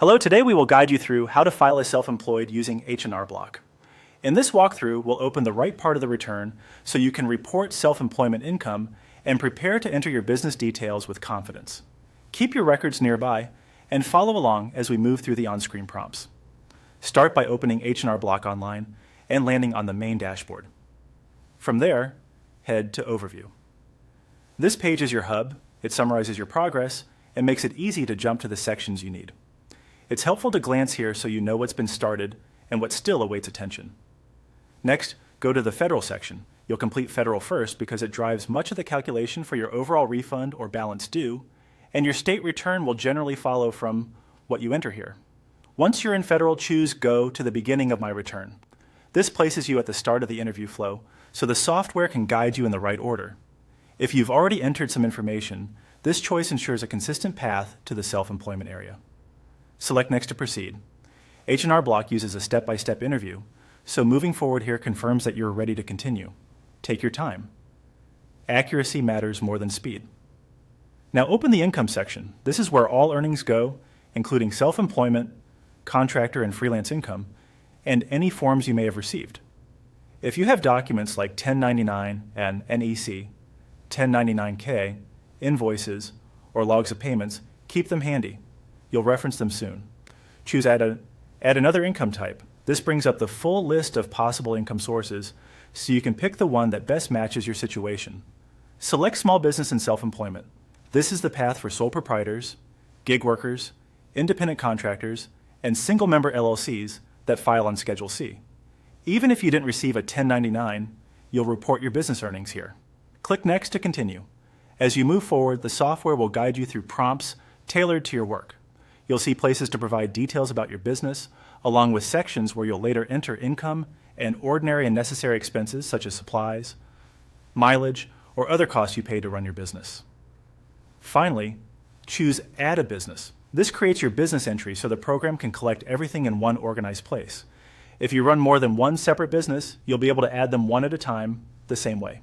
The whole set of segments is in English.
Hello, today we will guide you through how to file as self-employed using H&R Block. In this walkthrough, we'll open the right part of the return so you can report self-employment income and prepare to enter your business details with confidence. Keep your records nearby and follow along as we move through the on-screen prompts. Start by opening H&R Block online and landing on the main dashboard. From there, head to Overview. This page is your hub. It summarizes your progress and makes it easy to jump to the sections you need. It's helpful to glance here so you know what's been started and what still awaits attention. Next, go to the Federal section. You'll complete Federal first because it drives much of the calculation for your overall refund or balance due, and your state return will generally follow from what you enter here. Once you're in Federal, choose Go to the beginning of my return. This places you at the start of the interview flow, so the software can guide you in the right order. If you've already entered some information, this choice ensures a consistent path to the self-employment area. Select Next to proceed. H&R Block uses a step-by-step interview, so moving forward here confirms that you're ready to continue. Take your time. Accuracy matters more than speed. Now open the Income section. This is where all earnings go, including self-employment, contractor and freelance income, and any forms you may have received. If you have documents like 1099 and NEC, 1099-K, invoices, or logs of payments, keep them handy. You'll reference them soon. Choose Add another income type. This brings up the full list of possible income sources, so you can pick the one that best matches your situation. Select small business and self-employment. This is the path for sole proprietors, gig workers, independent contractors, and single-member LLCs that file on Schedule C. Even if you didn't receive a 1099, you'll report your business earnings here. Click Next to continue. As you move forward, the software will guide you through prompts tailored to your work. You'll see places to provide details about your business, along with sections where you'll later enter income and ordinary and necessary expenses such as supplies, mileage, or other costs you pay to run your business. Finally, choose Add a Business. This creates your business entry so the program can collect everything in one organized place. If you run more than one separate business, you'll be able to add them one at a time the same way.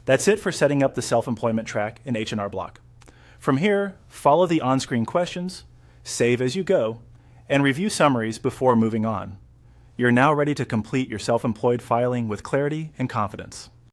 That's it for setting up the self-employment track in H&R Block. From here, follow the on-screen questions, save as you go, and review summaries before moving on. You're now ready to complete your self-employed filing with clarity and confidence.